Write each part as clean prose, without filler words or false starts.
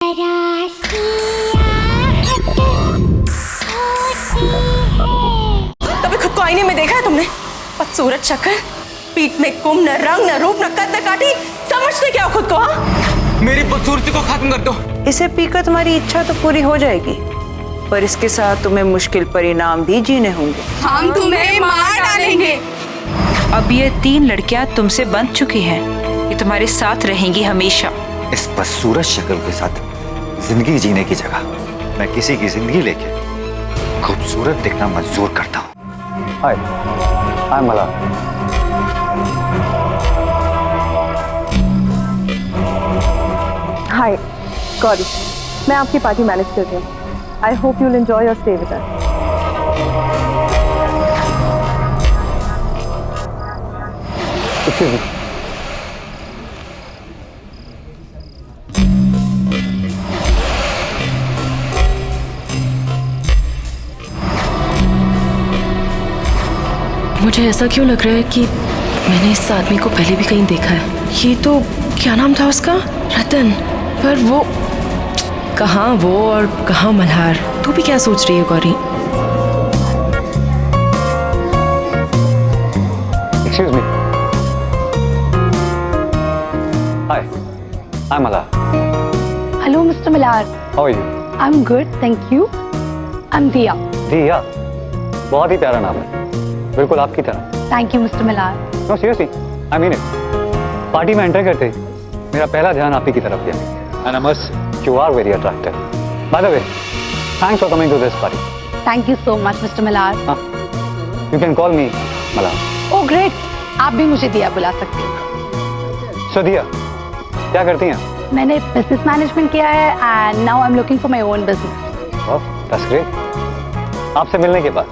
कभी खुद को आईने में देखा है तुमने? बदसूरत शक्ल, पीठ में कुम, न रंग न रूप न कद न काठी, समझते क्या हो खुद को? हाँ, मेरी बदसूरती को खत्म कर दो। इसे पीकर तुम्हारी इच्छा तो पूरी हो जाएगी, पर इसके साथ तुम्हें मुश्किल परिणाम भी जीने होंगे। हम तुम्हें मार डालेंगे। अब ये 3 लड़कियां तुमसे बंध चुकी हैं, ये तुम्हारे साथ रहेंगी हमेशा। इस बदसूरत शक्ल के साथ जिंदगी जीने की जगह मैं किसी की जिंदगी लेके खूबसूरत दिखना मंजूर करता हूँ। हाय, आई एम मल्हार। हाय गौरी, मैं आपकी पार्टी मैनेज कर रही हूँ। I hope you will enjoy your stay with us. मुझे ऐसा क्यों लग रहा है कि मैंने इस आदमी को पहले भी कहीं देखा है। ये तो क्या नाम था उसका? रतन। पर वो कहाँ वो और कहाँ मल्हार? तू भी क्या सोच रही है Gauri? Excuse me. Hi, I'm Mala. Hello, Mr. Millar. How are you? I'm good, thank you. I'm Diya. दिया, बहुत ही प्यारा नाम है, बिल्कुल आपकी तरह। Thank you, Mr. Millar. No, seriously, I mean it. Party में एंटर करते ही मेरा पहला ध्यान आप ही की तरफ गया। And I must, you are very attractive. By the way, thanks for coming to this party. Thank you so much, Mr. Millar. You can call me Mala. Oh, great. आप भी मुझे दिया बुला सकते हैं। So दिया, क्या करती हैं? मैंने बिजनेस मैनेजमेंट किया है and now I'm looking for my own business. Oh, that's great. आपसे मिलने के बाद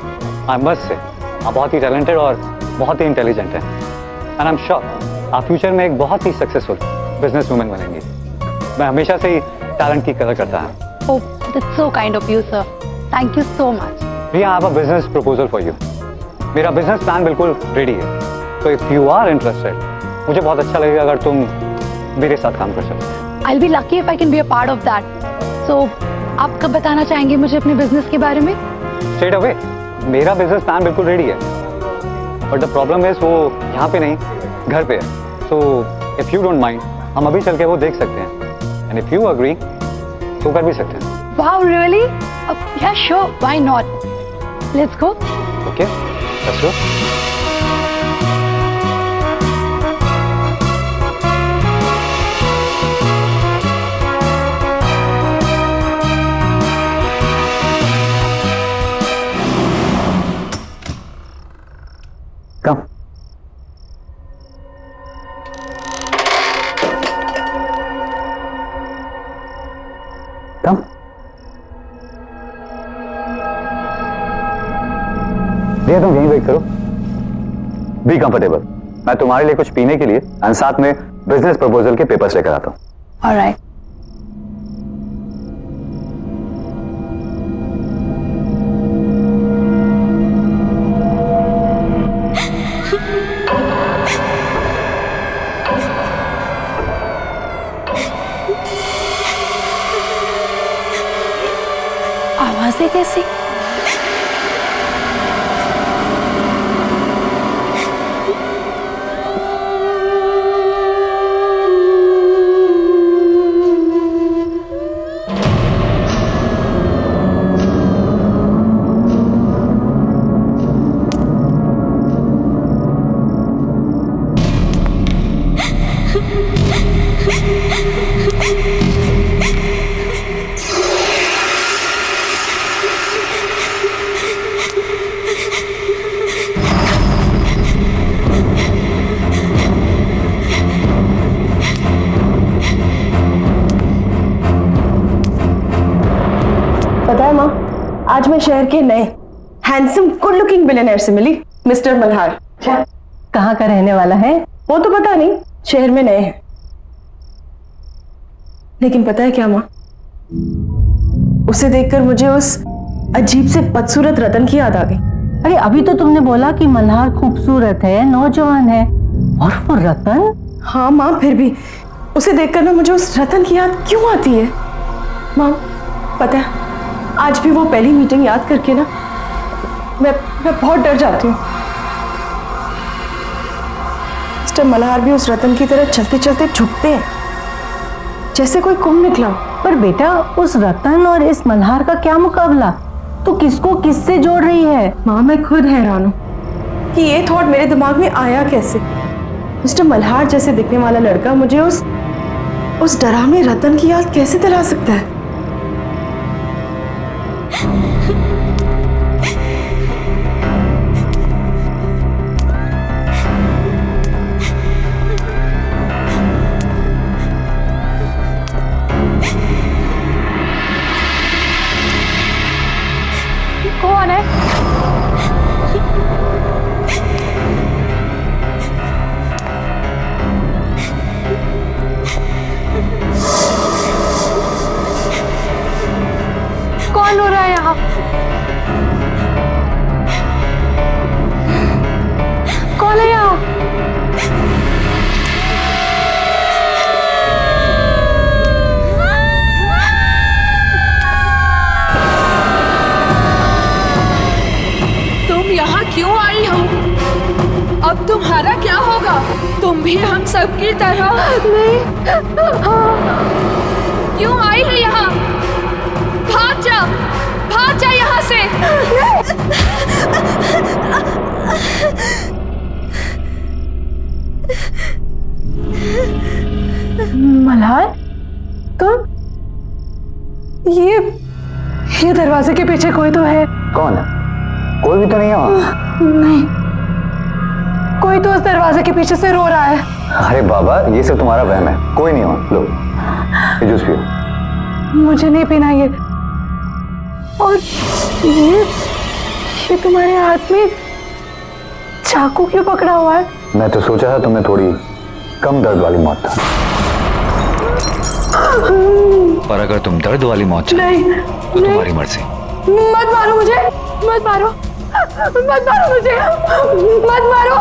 I must say, आप बहुत ही टैलेंटेड और बहुत ही इंटेलिजेंट हैं। And I'm sure आप फ्यूचर में एक बहुत ही सक्सेसफुल बिजनेस वुमेन बनेंगी। मैं हमेशा से ही टैलेंट की कदर करता हूँ। Oh, that's so kind of you, sir. Thank you so much. Riya, I have a business proposal for you. मेरा बिजनेस प्लान बिल्कुल रेडी है, तो इफ यू आर इंटरेस्टेड, मुझे बहुत अच्छा लगेगा अगर तुम मेरे साथ काम कर सकते। I'll be lucky if I can be a part of that. So, आप कब बताना चाहेंगे मुझे अपने बिजनेस के बारे में? स्ट्रेट अवे, मेरा बिजनेस प्लान बिल्कुल रेडी है, बट द प्रॉब्लम इज वो यहाँ पे नहीं, घर पे है। So if you don't mind, हम अभी चल के वो देख सकते हैं, एंड इफ यू अग्री तो कर भी सकते हैं। Wow, really? Yeah, sure. Why not? Let's go. Okay, let's go. Come. Come. भैया तुम यहीं वेट करो। Be comfortable. मैं तुम्हारे लिए कुछ पीने के लिए और साथ में बिजनेस प्रपोजल के पेपर्स लेकर आता हूँ। All right. आवाजें कैसी? पता है माँ, आज मैं शहर के नए हैंडसम गुड लुकिंग बिलियनर से मिली, मिस्टर मल्हार। अच्छा, कहाँ का रहने वाला है? वो तो पता नहीं, शहर में नए हैं। लेकिन पता है क्या माँ, उसे देखकर मुझे उस अजीब से बदसूरत रतन की याद आ गई। अरे अभी तो तुमने बोला कि मल्हार खूबसूरत है, नौजवान है, और वो रतन? हाँ माँ, फिर भी उसे देखकर ना मुझे उस रतन की याद क्यों आती है? माम, पता है आज भी वो पहली मीटिंग याद करके ना मैं बहुत डर जाती हूँ। मिस्टर मल्हार भी उस रतन की तरह चलते चलते झुकते हैं जैसे कोई कुंभ निकला। पर बेटा उस रतन और इस मल्हार का क्या मुकाबला? तू किसको किससे जोड़ रही है? माँ, मैं खुद हैरान हूँ कि ये थॉट मेरे दिमाग में आया कैसे। मिस्टर मल्हार जैसे दिखने वाला लड़का मुझे उस डरावने रतन की याद कैसे दिला सकता है? कौन है? कौन हो रहा है यहाँ? कौन है यहाँ? तुम यहाँ क्यों आई हो? अब तुम्हारा क्या होगा? तुम भी हम सब की तरह नहीं। क्यों आई है यहाँ? भाग जा यहाँ से। मल्हार, तुम? ये दरवाजे के पीछे कोई तो है। कौन है? कोई भी तो नहीं है वहाँ। नहीं, कोई तो उस दरवाजे के पीछे से रो रहा है। अरे बाबा, ये सब तुम्हारा वहम है, कोई नहीं वहाँ। लो ये जूस पियो। मुझे नहीं पीना ये। और ये तुम्हारे हाथ में चाकू क्यों पकड़ा हुआ है? मैं तो सोचा था तुम्हें थोड़ी कम दर्द वाली मौत था, पर अगर तुम दर्द वाली मौत चाहती तो तुम्हारी मर्जी। मत मारो मुझे, मत मारो, मत मारो मुझे, मत मारो।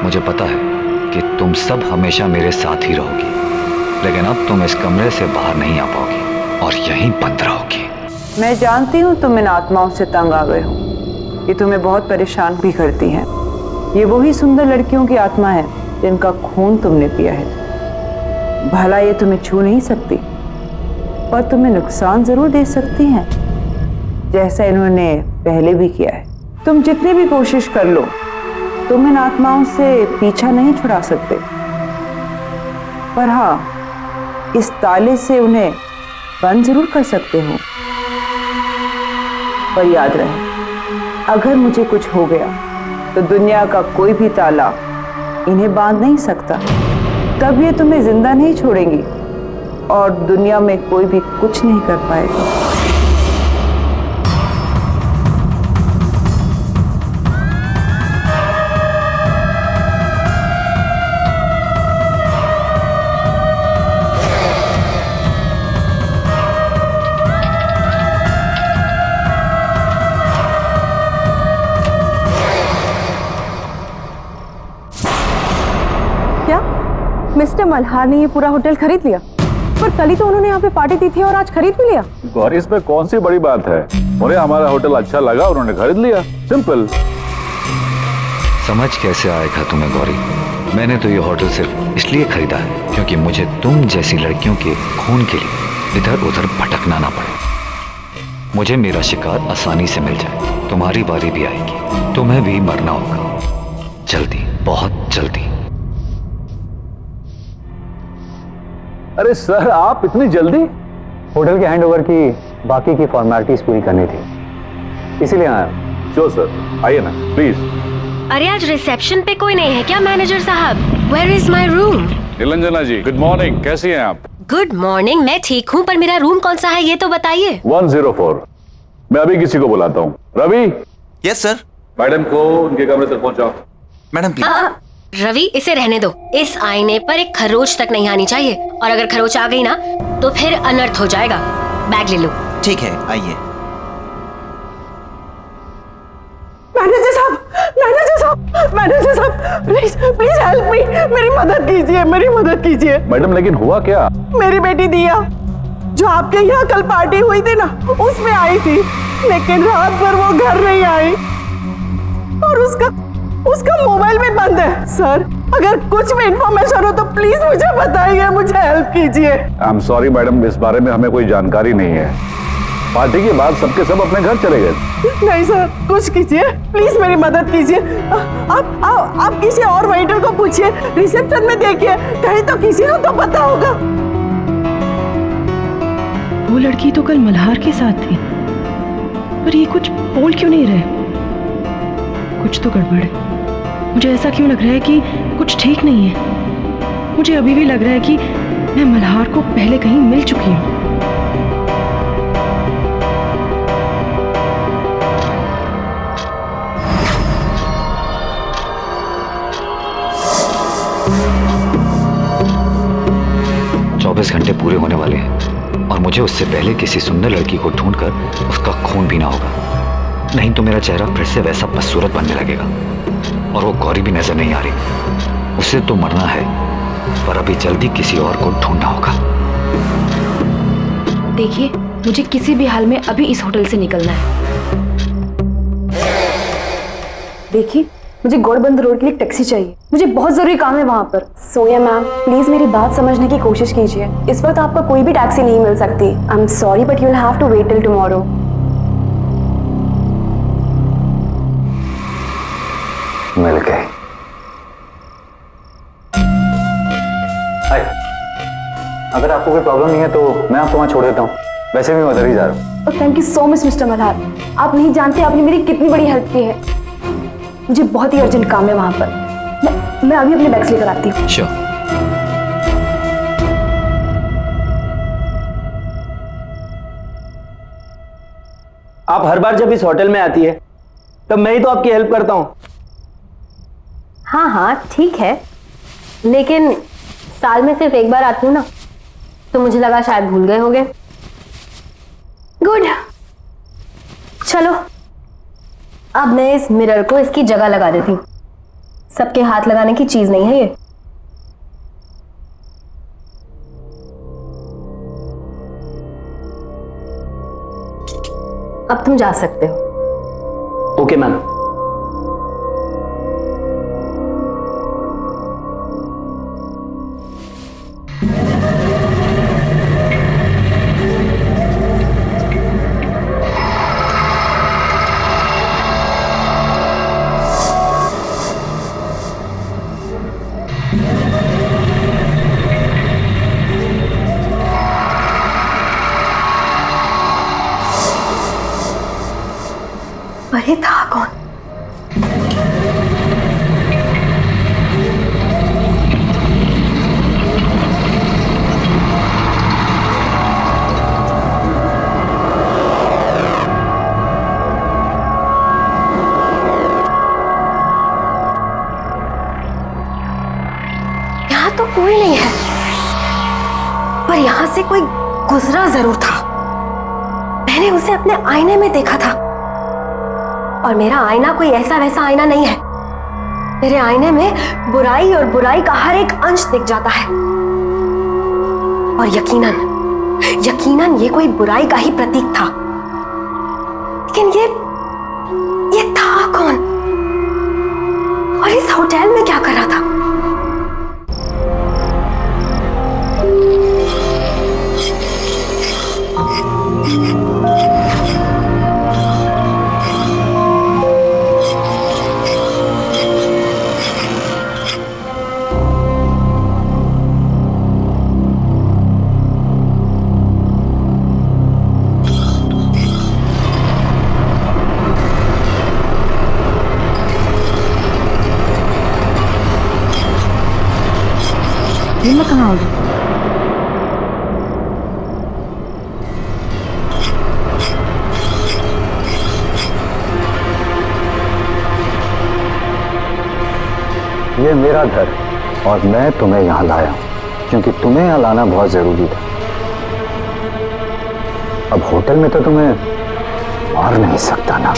मुझे पता है कि तुम सब हमेशा मेरे साथ ही रहोगी, लेकिन अब तुम इस कमरे से बाहर नहीं आ पाओगी और यहीं बंद रहोगी। मैं जानती हूँ तुम इन आत्माओं से तंग आ गए हो, ये तुम्हें बहुत परेशान भी करती हैं। ये वही सुंदर लड़कियों की आत्मा है जिनका खून तुमने पिया है। भला ये तुम्हें छू नहीं सकती, पर तुम्हें नुकसान जरूर दे सकती हैं, जैसा इन्होंने पहले भी किया है। तुम जितनी भी कोशिश कर लो, तुम इन आत्माओं से पीछा नहीं छुड़ा सकते, पर हाँ, इस ताले से उन्हें बंद जरूर कर सकते हो। पर याद रहे, अगर मुझे कुछ हो गया तो दुनिया का कोई भी ताला इन्हें बांध नहीं सकता। तब ये तुम्हें जिंदा नहीं छोड़ेंगी और दुनिया में कोई भी कुछ नहीं कर पाएगा। मिस्टर मल्हार ने ये पूरा होटल खरीद लिया, पर कल ही तो उन्होंने यहाँ पे पार्टी दी थी और आज खरीद भी लिया। गौरी, इसमें कौन सी बड़ी बात है? उन्हें हमारा होटल अच्छा लगा, उन्होंने खरीद लिया, सिंपल। समझ कैसे आएगा तुम्हें गौरी? मैंने तो ये होटल सिर्फ इसलिए खरीदा है क्योंकि मुझे तुम जैसी लड़कियों के खून के लिए इधर उधर भटकना ना पड़े। मुझे मेरा शिकार आसानी से मिल जाए। तुम्हारी बारी भी आएगी, तुम्हें भी मरना होगा, जल्दी, बहुत जल्दी। अरे सर, आप इतनी जल्दी? होटल के हैंडओवर की बाकी की फॉर्मेलिटीज पूरी करनी थी, इसीलिए आया। श्योर सर, आइए ना प्लीज। अरे आज रिसेप्शन पे कोई नहीं है क्या मैनेजर साहब? Where is my room? Niranjana ji, good morning, कैसी हैं आप? गुड मॉर्निंग, मैं ठीक हूँ, पर मेरा रूम कौन सा है ये तो बताइए। 104। मैं अभी किसी को बुलाता हूँ। रवि। Yes sir. मैडम को उनके कमरे तक पहुंचाओ। Madam please. रवि, इसे रहने दो। इस आईने पर एक खरोच तक नहीं आनी चाहिए, और अगर खरोच आ गई ना तो फिर अनर्थ हो जाएगा। बैग ले लो। ठीक है, आइए। मैनेजर साहब, मैनेजर साहब, मैनेजर साहब, प्लीज प्लीज हेल्प मी, मेरी मदद कीजिए, मेरी मदद कीजिए। मैडम लेकिन हुआ क्या? मेरी बेटी दिया जो आपके यहाँ कल पार्टी हुई थी ना, उसमें आई थी, लेकिन रात भर वो घर नहीं आई और उसका मोबाइल भी बंद है। सर, अगर कुछ भी इंफॉर्मेशन हो तो प्लीज मुझे बताइए, मुझे हेल्प कीजिए। आई एम सॉरी मैडम, इस बारे में हमें कोई जानकारी नहीं है। पार्टी के बाद सबके सब अपने घर चले गए। नहीं सर, कुछ कीजिए, प्लीज मेरी मदद कीजिए। आप किसी और वेटर को पूछिए, रिसेप्शन में देखिए, कहीं तो किसी को तो पता होगा। वो लड़की तो कल मल्हार के साथ थी, पर ये कुछ बोल क्यों नहीं रहे? कुछ तो गड़बड़ है। मुझे ऐसा क्यों लग रहा है कि कुछ ठीक नहीं है। मुझे अभी भी लग रहा है कि मैं मल्हार को पहले कहीं मिल चुकी हूँ। घंटे पूरे होने वाले हैं और मुझे उससे पहले किसी सुंदर लड़की को ढूंढकर उसका खून पीना होगा, नहीं तो मेरा चेहरा फिर से वैसा बदसूरत बनने लगेगा। और वो गौरी भी नजर नहीं आ रही। उसे तो मरना है, पर अभी जल्दी किसी और को ढूंढना होगा। देखिए, मुझे किसी भी हाल में अभी इस होटल से निकलना है। देखिए, मुझे गौड़बंद रोड के लिए टैक्सी चाहिए, मुझे बहुत जरूरी काम है वहाँ पर। सोया मैम, प्लीज मेरी बात समझने की कोशिश कीजिए। इस वक्त आपको कोई भी टैक्सी नहीं मिल सकती। I am sorry but you will have to wait till tomorrow. मिल गए। अगर आपको कोई प्रॉब्लम नहीं है तो मैं आपको वहाँ छोड़ देता हूँ, वैसे भी मैं उधर ही जा रहा हूँ। Thank you so much mister Malhar, आप नहीं जानते आपने मेरी कितनी बड़ी हेल्प की है। मुझे बहुत ही अर्जेंट काम है वहां पर। मैं अभी अपने बैग्स लेकर आती हूँ। श्योर। आप हर बार जब इस होटल में आती है तब मैं ही तो आपकी हेल्प करता हूँ। हाँ हाँ ठीक है, लेकिन साल में सिर्फ एक बार आती हूँ ना, तो मुझे लगा शायद भूल गए होंगे। गुड, चलो अब मैं इस मिरर को इसकी जगह लगा देती हूँ। सबके हाथ लगाने की चीज नहीं है ये। अब तुम जा सकते हो। Okay ma'am. अरे था कौन? यहां तो कोई नहीं है, पर यहां से कोई गुजरा जरूर था। मैंने उसे अपने आईने में देखा था, और मेरा आईना कोई ऐसा वैसा आईना नहीं है। मेरे आईने में बुराई और बुराई का हर एक अंश दिख जाता है, और यकीनन ये कोई बुराई का ही प्रतीक था। लेकिन ये था कौन, और इस होटल में क्या कर रहा था? ये मैं कहाँ आ गई? ये मेरा घर और मैं तुम्हें यहाँ लाया हूँ क्योंकि तुम्हें यहाँ लाना बहुत जरूरी था। अब होटल में तो तुम्हें मार नहीं सकता ना।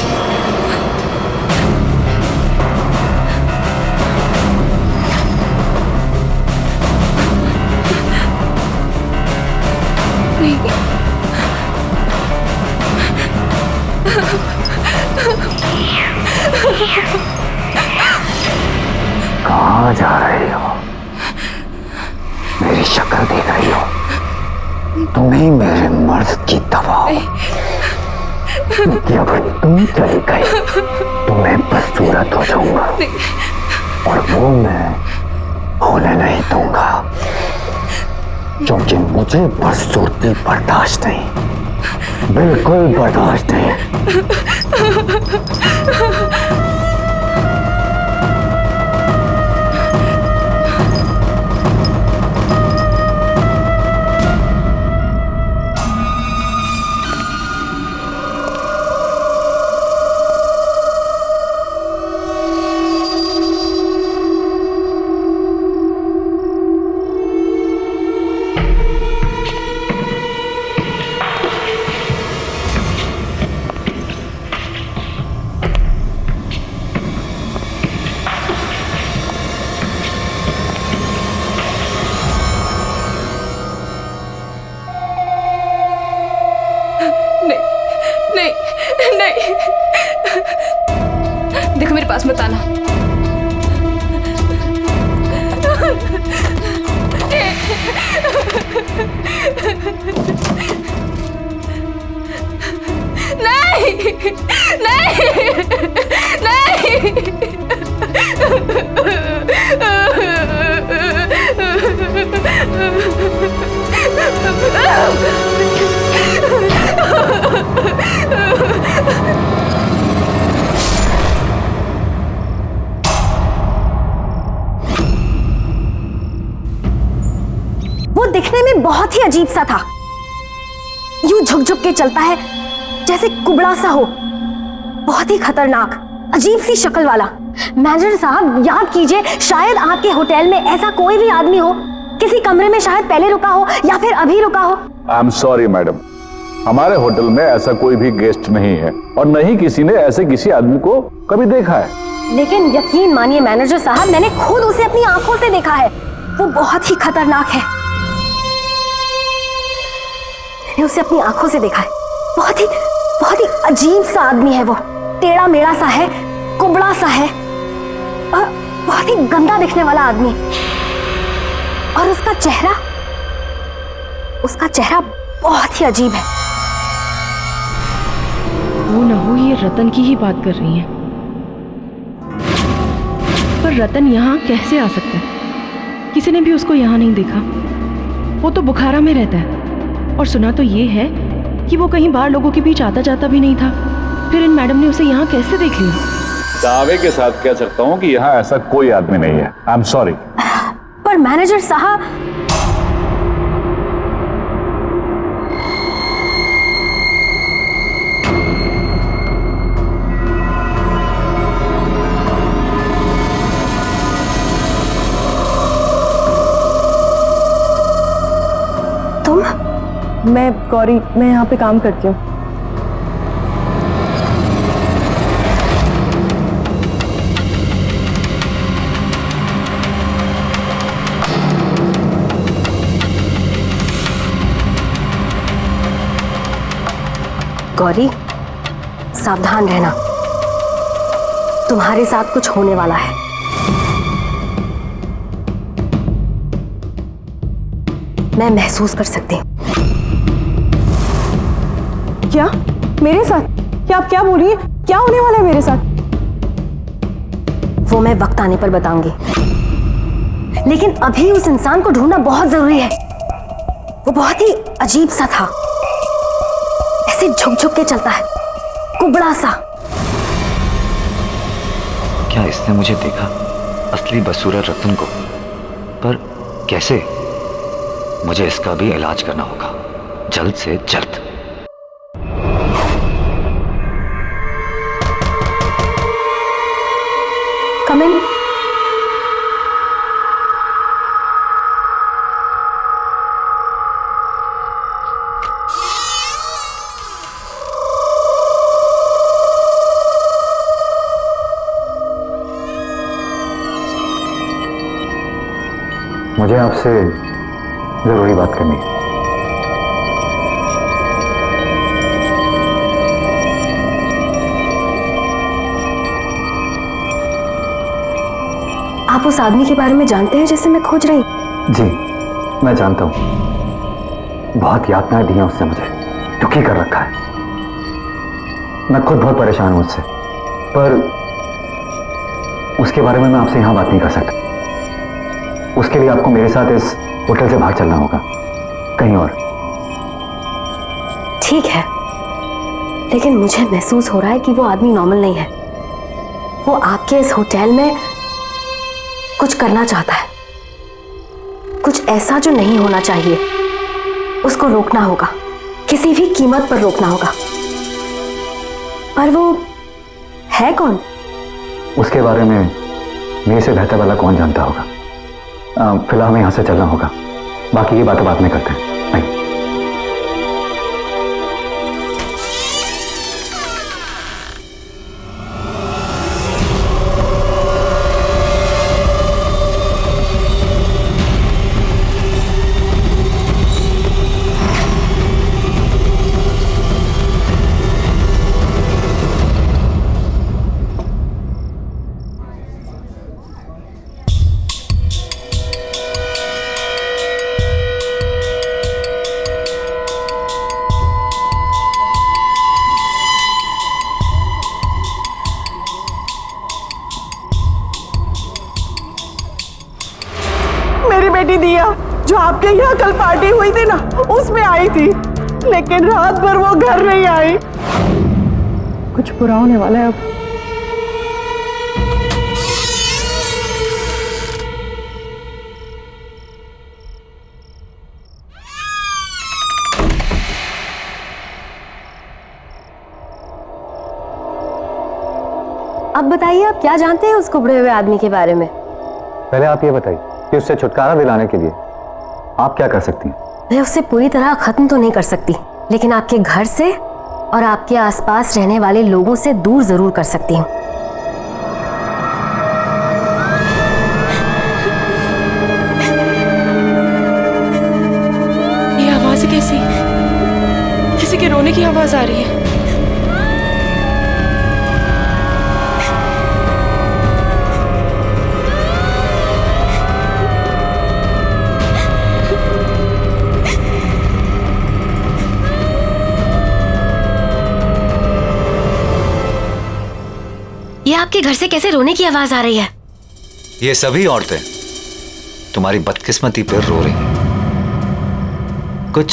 कहाँ जा रही हो? मेरी शक्ल देख रही हो? तुम्हें मेरे मर्ज की दवा हो। जब तुम चली गई तो मैं बदसूरत हो जाऊंगा और वो मैं होने नहीं दूंगा, क्योंकि मुझे बदसूरती बर्दाश्त नहीं, बिल्कुल बर्दाश्त नहीं। देखो मेरे पास मत आना। नहीं नहीं वो दिखने में बहुत ही अजीब सा था, यूं झुक झुक के चलता है जैसे कुबड़ा सा हो, बहुत ही खतरनाक अजीब सी शक्ल वाला। मैनेजर साहब याद कीजिए, शायद आपके होटल में ऐसा कोई भी आदमी हो, किसी कमरे में शायद पहले रुका हो या फिर अभी रुका हो। आई एम सॉरी मैडम, हमारे होटल में ऐसा कोई भी गेस्ट नहीं है और न ही किसी ने ऐसे किसी आदमी को कभी देखा है। लेकिन यकीन मानिए मैनेजर साहब, मैंने खुद उसे अपनी आंखों से देखा है, वो बहुत ही खतरनाक है। मैंने उसे अपनी आंखों से देखा है, बहुत ही अजीब सा आदमी है वो, टेढ़ा मेढ़ा सा है, कुबड़ा सा है और बहुत ही गंदा दिखने वाला आदमी। और उसका चेहरा बहुत ही अजीब है। वो न हो ये रतन की ही बात कर रही हैं। पर रतन यहाँ कैसे आ सकता है? किसी ने भी उसको यहाँ नहीं देखा। वो तो बुखारा में रहता है और सुना तो ये है कि वो कहीं बाहर लोगों के बीच आता जाता भी नहीं था। फिर इन मैडम ने उसे यहाँ कैसे देख लिया? दावे के साथ कह सकता हूँ कि यहाँ ऐसा कोई आदमी नहीं है। आई एम सॉरी। पर मैनेजर साहब, मैं गौरी, मैं यहाँ पे काम करती हूँ। गौरी सावधान रहना, तुम्हारे साथ कुछ होने वाला है। मैं महसूस कर सकती हूँ। क्या मेरे साथ? क्या आप क्या बोल रही हैं? क्या होने वाला है मेरे साथ? वो मैं वक्त आने पर बताऊंगी, लेकिन अभी उस इंसान को ढूंढना बहुत जरूरी है। वो बहुत ही अजीब सा था, ऐसे झुक झुक के चलता है, कुबड़ा सा। क्या इसने मुझे देखा, असली बदसूरत रतन को? पर कैसे? मुझे इसका भी इलाज करना होगा, जल्द से जल्द। Come in. मुझे आपसे जरूरी बात करनी है। आप उस आदमी के बारे में जानते हैं जिसे मैं खोज रही हूँ? जी मैं जानता हूँ, बहुत यातनाएं दी हैं उसने मुझे, दुखी कर रखा है। मैं खुद बहुत परेशान हूं उससे, पर उसके बारे में मैं आपसे यहां बात नहीं कर सकता। उसके लिए आपको मेरे साथ इस होटल से बाहर चलना होगा, कहीं और। ठीक है, लेकिन मुझे महसूस हो रहा है कि वो आदमी नॉर्मल नहीं है। वो आपके इस होटल में कुछ करना चाहता है, कुछ ऐसा जो नहीं होना चाहिए। उसको रोकना होगा, किसी भी कीमत पर रोकना होगा। पर वो है कौन? उसके बारे में मेरे से बेहतर वाला कौन जानता होगा। फिलहाल हमें यहां से चलना होगा, बाकी की बातें बाद में करते हैं। नहीं। मेरी बेटी दिया जो आपके यहाँ कल पार्टी हुई थी ना, उसमें आई थी, लेकिन रात भर वो घर नहीं आई। कुछ बुरा होने वाला है अब। अब बताइए, आप क्या जानते हैं उस कुबड़े हुए आदमी के बारे में? पहले आप ये बताइए कि उससे छुटकारा दिलाने के लिए आप क्या कर सकती हैं? मैं उसे पूरी तरह खत्म तो नहीं कर सकती, लेकिन आपके घर से और आपके आसपास रहने वाले लोगों से दूर जरूर कर सकती हूँ। ये आवाज कैसी? किसी के रोने की आवाज आ रही है। ये आपके घर से कैसे रोने की आवाज आ रही है? ये सभी औरतें तुम्हारी बदकिस्मती पर रो रही हैं। कुछ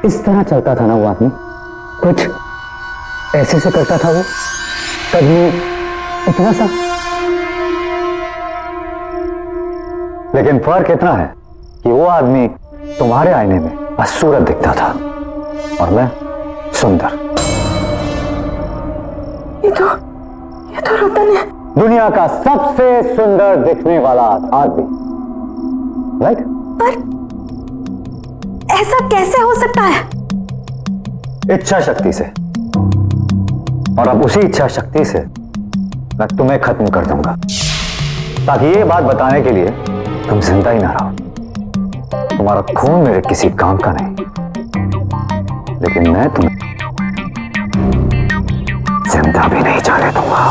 इस तरह चलता था ना वो आदमी, कुछ ऐसे से करता था वो, कभी इतना सा। लेकिन फर्क इतना है कि वो आदमी तुम्हारे आईने में बदसूरत दिखता था और मैं सुंदर। ये तो रतन है, दुनिया का सबसे सुंदर दिखने वाला आदमी, राइट? पर ऐसा कैसे हो सकता है? इच्छा शक्ति से। और अब उसी इच्छा शक्ति से मैं तुम्हें खत्म कर दूंगा, ताकि ये बात बताने के लिए तुम जिंदा ही ना रहो। तुम्हारा खून मेरे किसी काम का नहीं, लेकिन मैं तुम्हें जिंदा भी नहीं जाने दूंगा।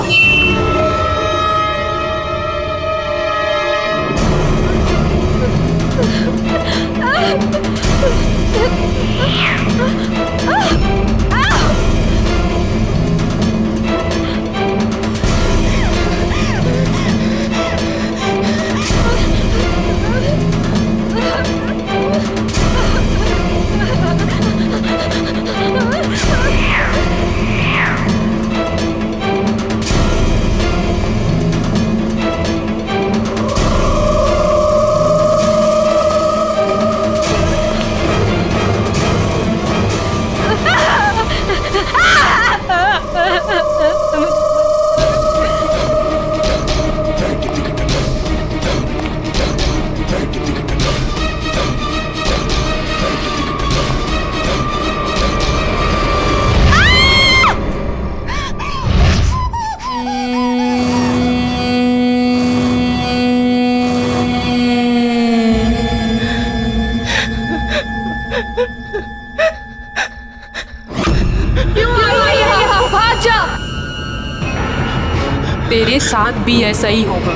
तेरे साथ भी ऐसा ही होगा।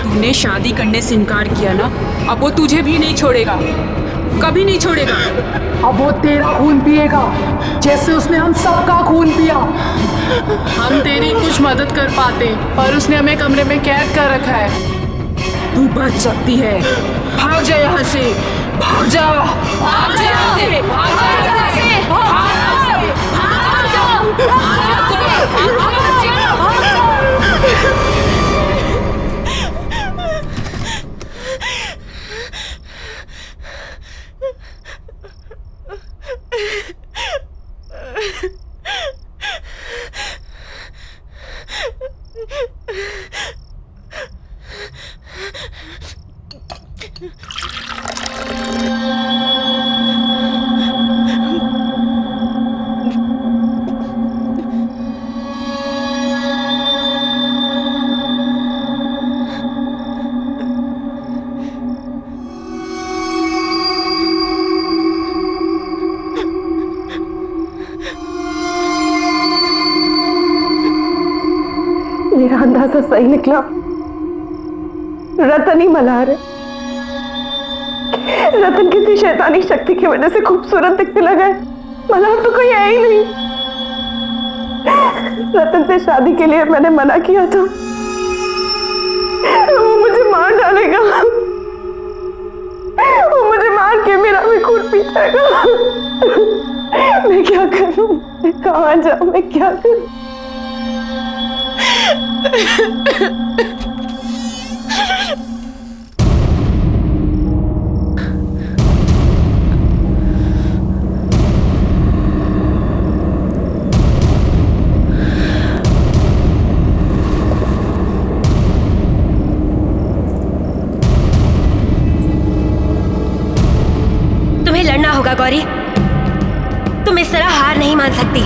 तूने शादी करने से इनकार किया ना, अब वो तुझे भी नहीं छोड़ेगा, कभी नहीं छोड़ेगा। अब वो तेरा खून पिएगा जैसे उसने हम सबका खून पिया। हम तेरी कुछ मदद कर पाते, पर उसने हमें कमरे में कैद कर रखा है। तू बच सकती है, भाग जा यहाँ से, भाग जा, भाग जा यहाँ से, भाग जा यहाँ से, भाग जा, भाग जा, भाग जा। मेरा अंदाजा सही निकला, रतन ही मल्हार है। रतन किसी शैतानी शक्ति की वजह से खूबसूरत दिखने लगा है, मल्हार तो कोई है ही नहीं। रतन से शादी के लिए मैंने मना किया था, वो मुझे मार डालेगा, वो मुझे मार के मेरा भी खून पी जाएगा। मैं क्या करूं, मैं कहां जाऊं, मैं क्या करूं? तुम्हें लड़ना होगा गौरी, तुम इस तरह हार नहीं मान सकती।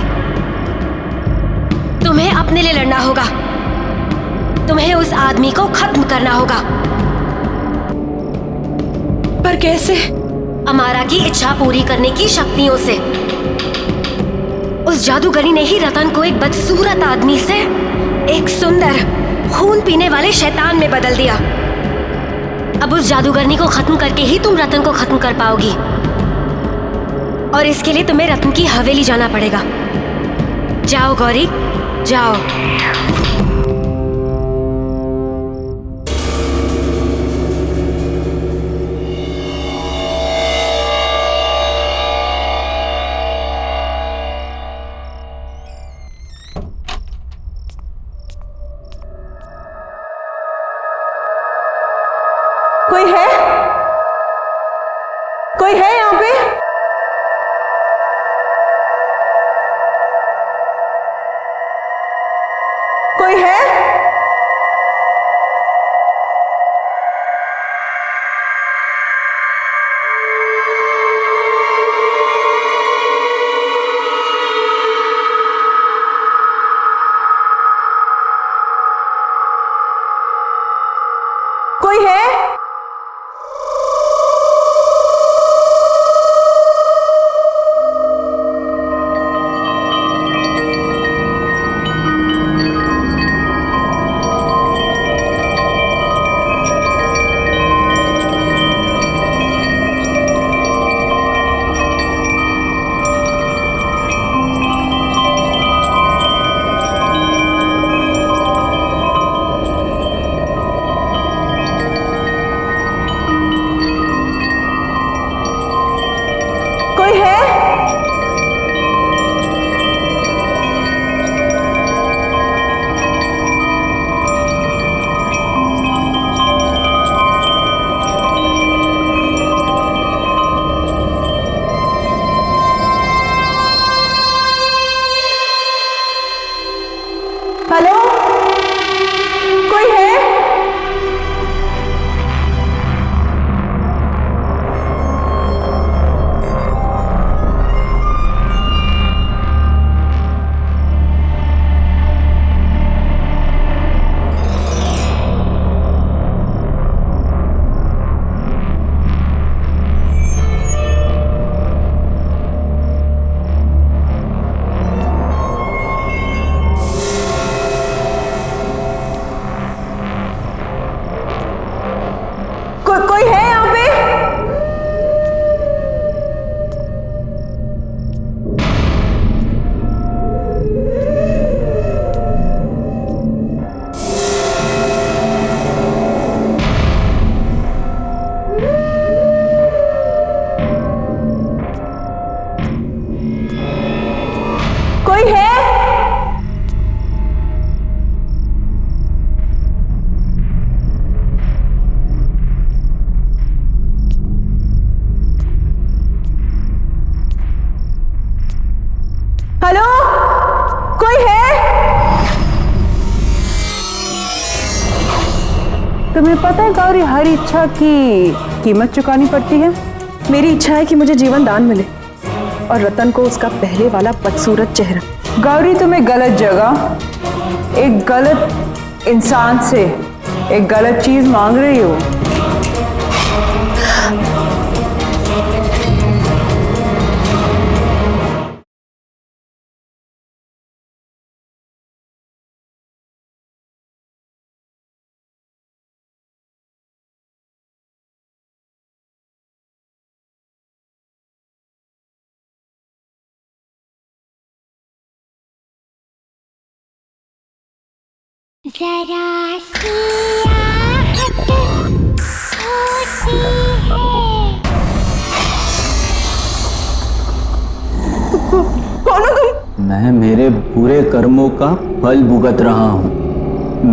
तुम्हें अपने लिए लड़ना होगा, तुम्हें उस आदमी को खत्म करना होगा। पर कैसे? अमारा की इच्छा पूरी करने की शक्तियों से। उस जादूगरी ने ही रतन को एक बदसूरत आदमी से एक सुंदर खून पीने वाले शैतान में बदल दिया। अब उस जादूगरनी को खत्म करके ही तुम रतन को खत्म कर पाओगी, और इसके लिए तुम्हें रतन की हवेली जाना पड़ेगा। जाओ गौरी, जाओ। कोई है? कोई है यहाँ पे? कोई है? कोई है? तुम्हें पता है गौरी, हर इच्छा की कीमत चुकानी पड़ती है। मेरी इच्छा है कि मुझे जीवन दान मिले और रतन को उसका पहले वाला बदसूरत चेहरा। गौरी, तुम्हें गलत जगह, एक गलत इंसान से एक गलत चीज मांग रही हो। जरा सी आहट होती है। कौन हो तुम? मैं मेरे बुरे कर्मों का फल भुगत रहा हूँ।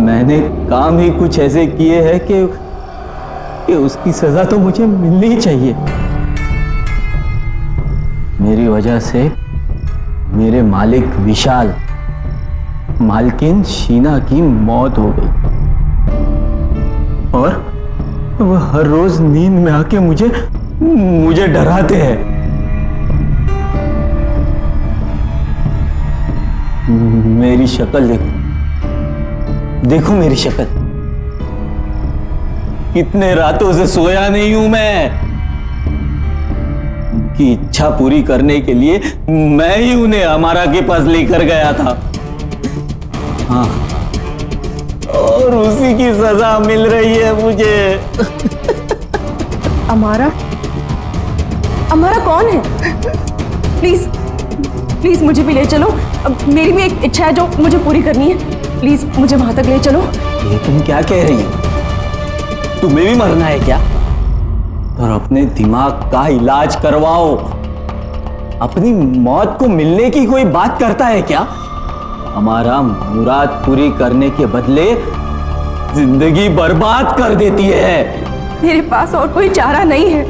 मैंने काम ही कुछ ऐसे किए हैं कि उसकी सजा तो मुझे मिलनी ही चाहिए। मेरी वजह से मेरे मालिक विशाल, मालकिन शीना की मौत हो गई और वह हर रोज नींद में आके मुझे डराते हैं। मेरी शक्ल देखो मेरी शक्ल। कितने रातों से सोया नहीं हूं मैं। उनकी इच्छा पूरी करने के लिए मैं ही उन्हें अमारा के पास लेकर गया था। हाँ, और उसी की सजा मिल रही है मुझे। अमारा? अमारा कौन है? प्लीज प्लीज मुझे भी ले चलो। अब मेरी भी एक इच्छा है जो मुझे पूरी करनी है। प्लीज मुझे वहां तक ले चलो। ये तुम क्या कह रही हो? तुम्हें भी मरना है क्या? और अपने दिमाग का इलाज करवाओ। अपनी मौत को मिलने की कोई बात करता है क्या? हमारा मुराद पूरी करने के बदले जिंदगी बर्बाद कर देती है। मेरे पास और कोई चारा नहीं है।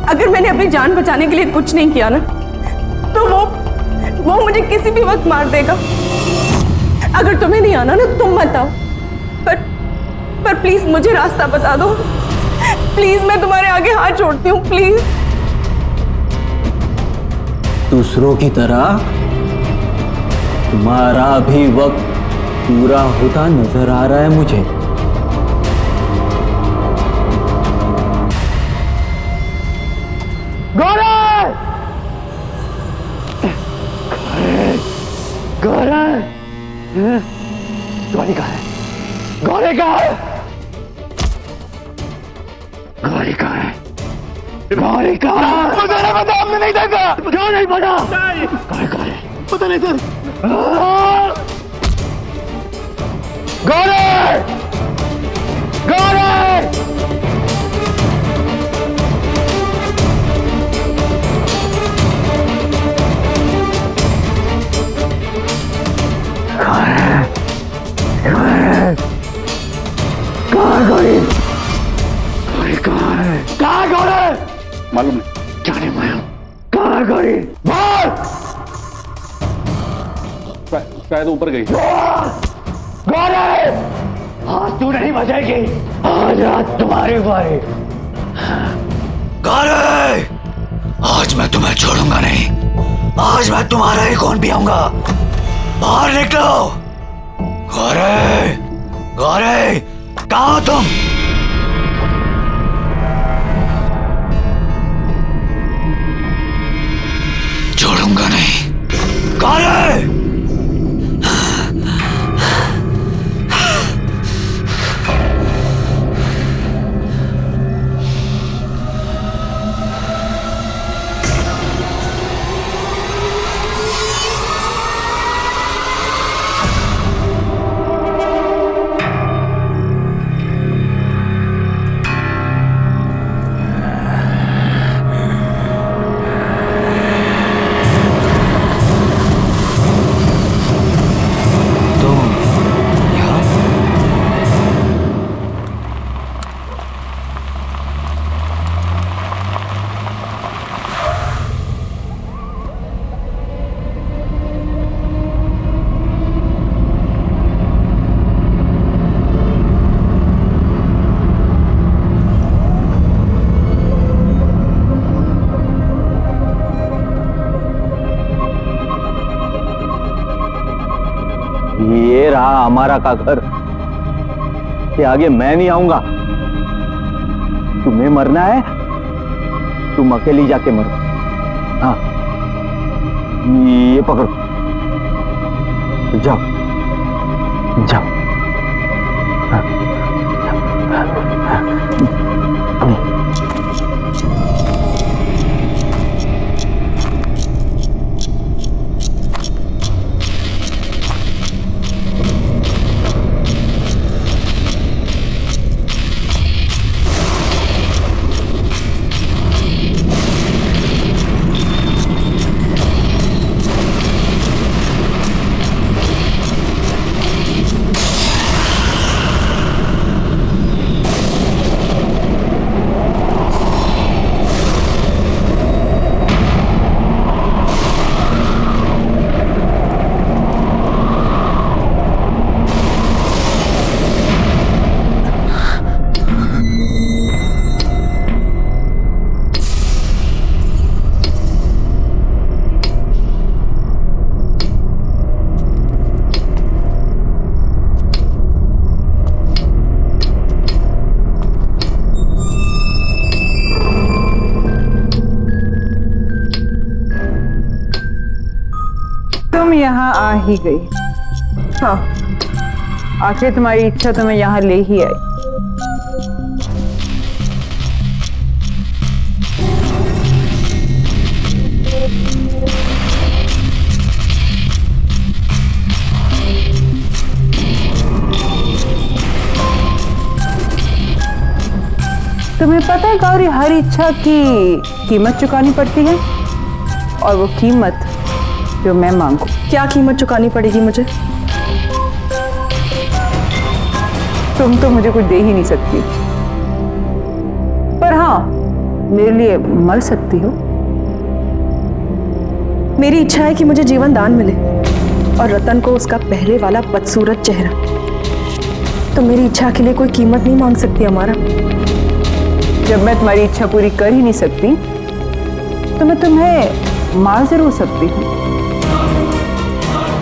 अगर मैंने अपनी जान बचाने के लिए कुछ नहीं किया ना, तो वो मुझे किसी भी वक्त मार देगा। अगर तुम्हें नहीं आना ना, तुम मत आओ। पर प्लीज मुझे रास्ता बता दो। प्लीज, मैं तुम्हारे आगे हाथ जोड़ती हूँ, प्लीज। दूसरों की तरह तुम्हारा भी वक्त पूरा होता नजर आ रहा है मुझे। गौरव! गौरव! गौरी कहाँ है? गौरी कहाँ है? गौरी कहाँ है? गौरी कहाँ है? मुझे नहीं पता, हमने नहीं देखा। क्यों नहीं पता? गौरी कहाँ है? पता नहीं सर। गौरी! गौरी! कहाँ गौरी? गौरी कहाँ है? कहाँ गौरी? मालूम नहीं। जाने मालूम। कहाँ गौरी? बोल! शायद ऊपर गई। गौरी! आज तू नहीं बचेगी। आज रात तुम्हारी बारी। गौरी! आज मैं तुम्हें छोड़ूंगा नहीं। आज मैं तुम्हारा ही खून पियूंगा। बाहर निकलो। गौरी! गौरी! कहाँ हो तुम? छोड़ूंगा नहीं। गौरी! हमारा का घर के आगे मैं नहीं आऊंगा। तुम्हें मरना है, तुम अकेली जाके मरो। हाँ, ये पकड़ो, जाओ जाओ। हाँ, तुम यहाँ आ ही गई। हाँ, आखिर तुम्हारी इच्छा तुम्हें यहाँ ले ही आई। तुम्हें पता है गौरी, हर इच्छा की कीमत चुकानी पड़ती है, और वो कीमत जो मैं मांगू। क्या कीमत चुकानी पड़ेगी मुझे? तुम तो मुझे कुछ दे ही नहीं सकती, पर हाँ, मेरे लिए मर सकती हो। मेरी इच्छा है कि मुझे जीवन दान मिले और रतन को उसका पहले वाला बदसूरत चेहरा। तो मेरी इच्छा के लिए कोई कीमत नहीं मांग सकती हमारा। जब मैं तुम्हारी इच्छा पूरी कर ही नहीं सकती, तो मैं तुम्हें मार जरूर सकती हूँ,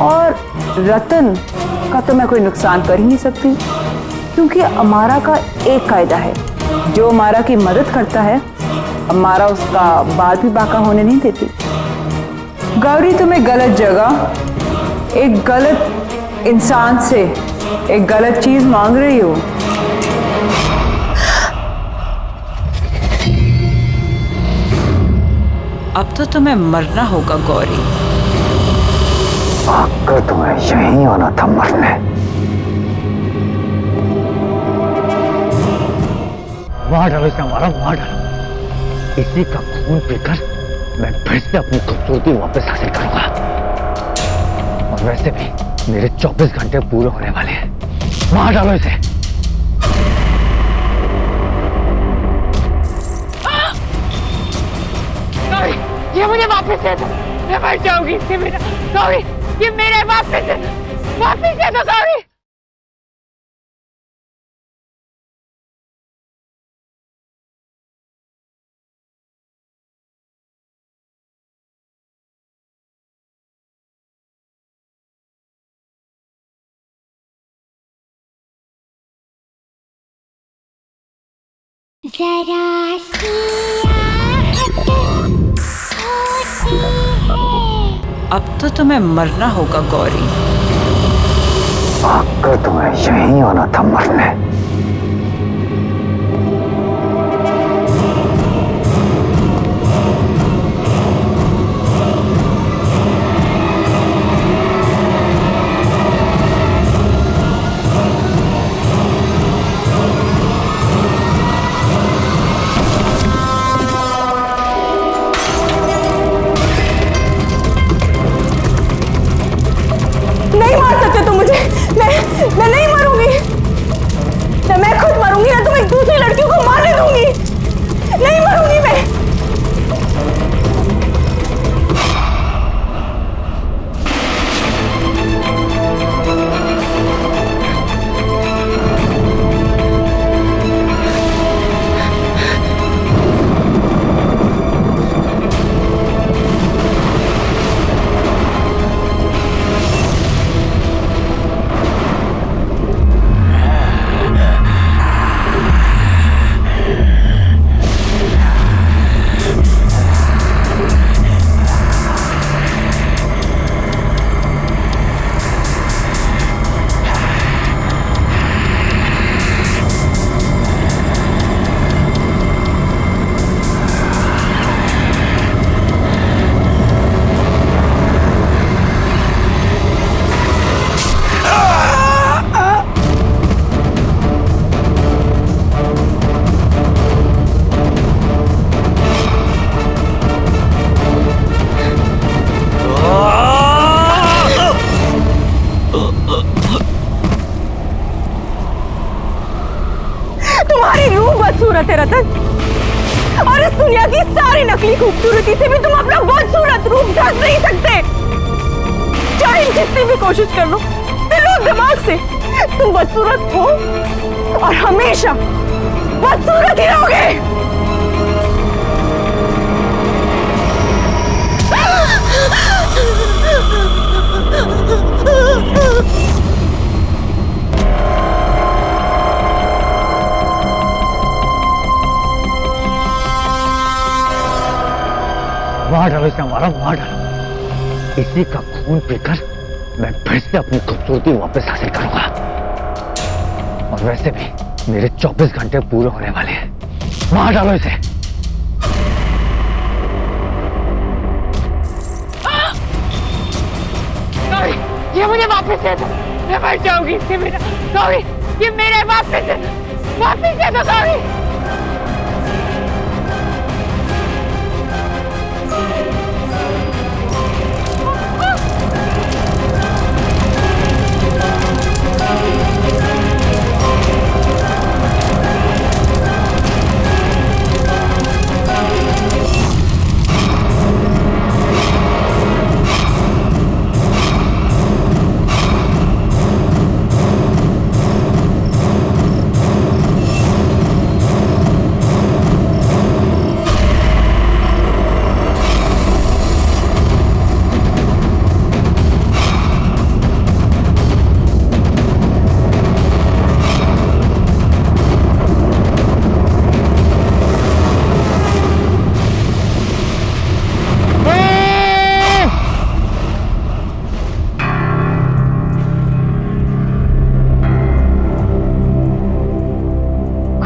और रतन का तो मैं कोई नुकसान कर ही नहीं सकती, क्योंकि अमारा का एक कायदा है, जो अमारा की मदद करता है, अमारा उसका बाल भी बाका होने नहीं देती। गौरी, तुम्हें गलत जगह एक गलत इंसान से एक गलत चीज मांग रही हो। अब तो तुम्हें मरना होगा गौरी। आकर तुम्हें यहीं आना था मरने। मार डालो इसे, हमारा मार डालो। इसी का खून पीकर मैं फिर से अपनी खूबसूरती वापस हासिल करूंगा। और वैसे भी मेरे 24 घंटे पूरे होने वाले हैं। मार डालो इसे। ये मुझे वापस दे दो, मैं मर जाऊंगी इससे बिना। गौरी, ये मेरे वापस दे दो गौरी। जरा सी अब तो तुम्हें मरना होगा गौरी। आकर तुम्हें यहीं आना था मरने। नहीं मार सकते तुम मुझे। मैं नहीं मरूंगी। तुम्हारी रूह बदसूरत है रतन, और इस दुनिया की सारी नकली खूबसूरती से भी तुम अपना बदसूरत रूप ढक नहीं सकते। चाहे जितनी भी कोशिश कर लो, दिलो दिमाग से तुम बदसूरत हो और हमेशा बदसूरत ही रहोगे। मार डालो इसे, हमारा मार डालो। इसी का खून पीकर मैं फिर से अपनी खूबसूरती वापस हासिल करूंगा। और वैसे भी मेरे 24 घंटे पूरे होने वाले हैं। मार डालो इसे। ये मुझे वापस दे दो, मैं मर जाऊंगी इससे बिना। गौरी, ये मेरे वापस दे दो गौरी।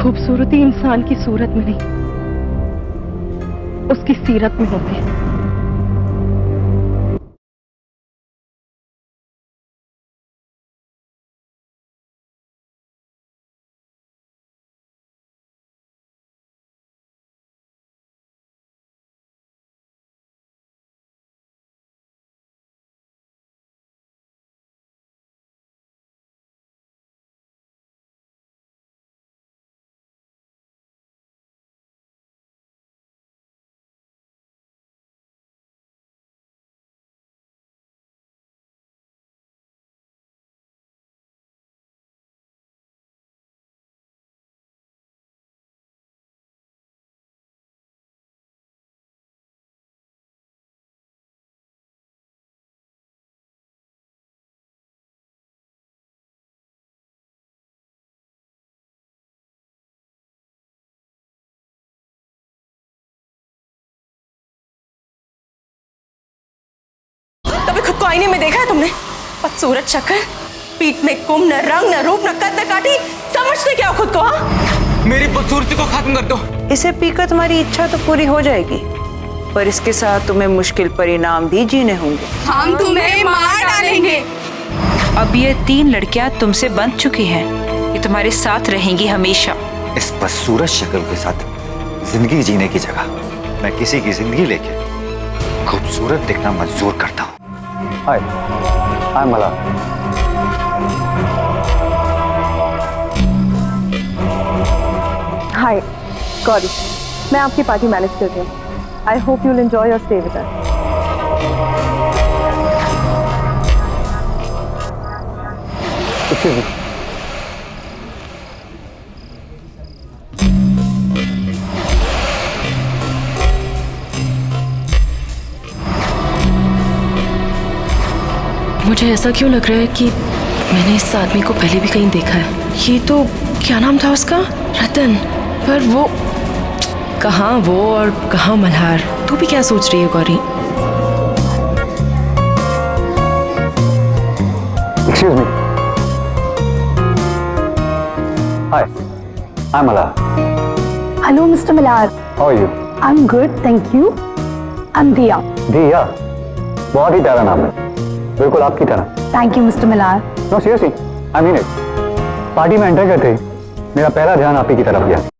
खूबसूरती इंसान की सूरत में नहीं, उसकी सीरत में होती है। कभी खुद को आईने में देखा है तुमने? बदसूरत शक्ल, पीठ में कुम, न रंग, न रूप, न कद, न काठी। समझते क्या हो खुद को? हाँ, मेरी बदसूरती को खत्म कर दो। इसे पीकर तुम्हारी इच्छा तो पूरी हो जाएगी, पर इसके साथ तुम्हें मुश्किल परिणाम भी जीने होंगे। हम तुम्हें मार डालेंगे। अब ये 3 लड़कियां तुमसे बंध चुकी हैं। ये तुम्हारे साथ रहेंगी हमेशा। इस बदसूरत शक्ल के साथ जिंदगी जीने की जगह मैं किसी की जिंदगी लेके खूबसूरत दिखना मंजूर करता हूँ। हाय, आई एम मल्हार। हाय गौरी, मैं आपकी पार्टी मैनेज कर रही हूँ। I hope you'll enjoy your stay with us. मुझे ऐसा क्यों लग रहा है कि मैंने इस आदमी को पहले भी कहीं देखा है। ये तो क्या नाम था उसका? रतन। पर वो कहाँ वो और कहाँ मल्हार? तू भी क्या सोच रही है Gauri? Excuse me. Hi, I'm Mala. Hello, Mr. Millar. How are you? I'm good, thank you. I'm Diya. दिया, बहुत ही प्यारा नाम है, बिल्कुल आपकी तरह। Thank you, Mr. Millar. No, seriously, I mean it. Party में एंटर करते ही मेरा पहला ध्यान आप ही की तरफ गया।